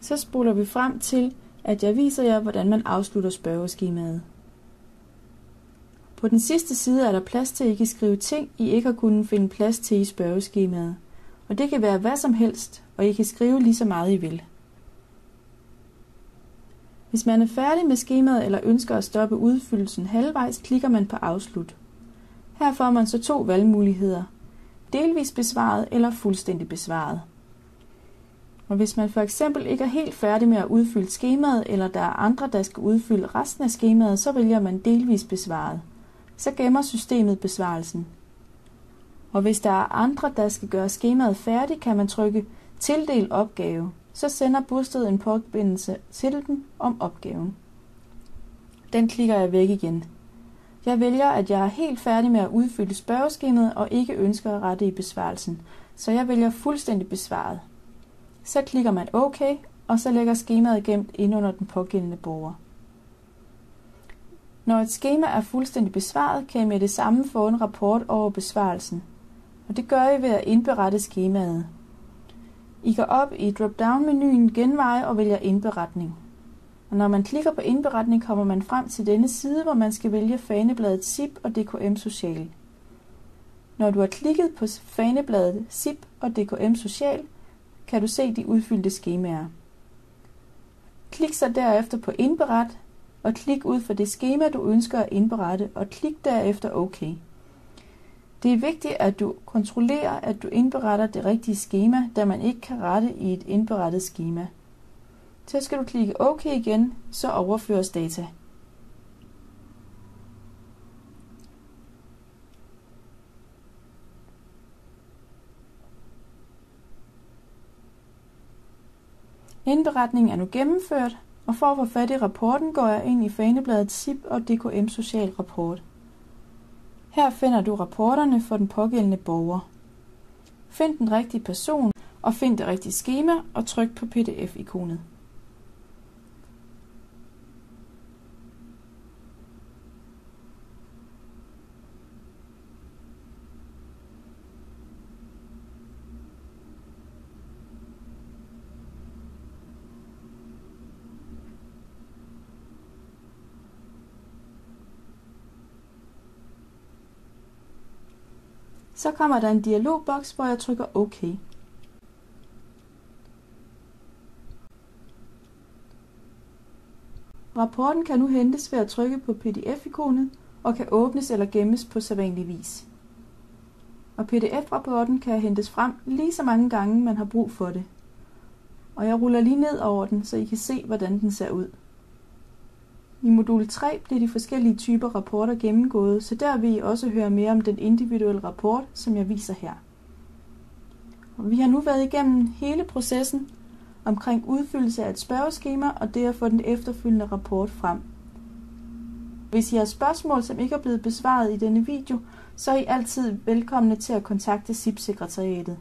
Så spoler vi frem til, at jeg viser jer, hvordan man afslutter spørgeskemaet. På den sidste side er der plads til, at I kan skrive ting, I ikke har kunnet finde plads til i spørgeskemaet. Og det kan være hvad som helst, og I kan skrive lige så meget I vil. Hvis man er færdig med skemaet eller ønsker at stoppe udfyldelsen halvvejs, klikker man på afslut. Her får man så 2 valgmuligheder: delvis besvaret eller fuldstændig besvaret. Og hvis man for eksempel ikke er helt færdig med at udfylde skemaet, eller der er andre, der skal udfylde resten af skemaet, så vælger man delvis besvaret. Så gemmer systemet besvarelsen. Og hvis der er andre, der skal gøre skemaet færdigt, kan man trykke Tildel opgave. Så sender Busted en påmindelse til dem om opgaven. Den klikker jeg væk igen. Jeg vælger, at jeg er helt færdig med at udfylde spørgeskemaet og ikke ønsker at rette i besvarelsen, så jeg vælger fuldstændig besvaret. Så klikker man OK, og så lægger skemaet gemt ind under den pågældende borger. Når et skema er fuldstændig besvaret, kan I med det samme få en rapport over besvarelsen. Og det gør I ved at indberette skemaet. I går op i drop-down-menuen Genveje og vælger Indberetning. Og når man klikker på Indberetning, kommer man frem til denne side, hvor man skal vælge fanebladet SIP og DKM Social. Når du har klikket på fanebladet SIP og DKM Social, kan du se de udfyldte skemaer. Klik så derefter på Indberet, og klik ud for det skema, du ønsker at indberette, og klik derefter OK. Det er vigtigt, at du kontrollerer, at du indberetter det rigtige skema, da man ikke kan rette i et indberettet skema. Så skal du klikke OK igen, så overføres data. Indberetningen er nu gennemført, og for at få fat i rapporten går jeg ind i fanebladet SIP og DKM Social Rapport. Her finder du rapporterne for den pågældende borger. Find den rigtige person og find det rigtige skema og tryk på PDF-ikonet. Så kommer der en dialogboks, hvor jeg trykker OK. Rapporten kan nu hentes ved at trykke på PDF-ikonet og kan åbnes eller gemmes på sædvanlig vis. Og PDF-rapporten kan hentes frem lige så mange gange, man har brug for det. Og jeg ruller lige ned over den, så I kan se, hvordan den ser ud. I modul 3 bliver de forskellige typer rapporter gennemgået, så der vil I også høre mere om den individuelle rapport, som jeg viser her. Og vi har nu været igennem hele processen omkring udfyldelse af et spørgeskema og det at få den efterfølgende rapport frem. Hvis I har spørgsmål, som ikke er blevet besvaret i denne video, så er I altid velkomne til at kontakte SIP-sekretariatet.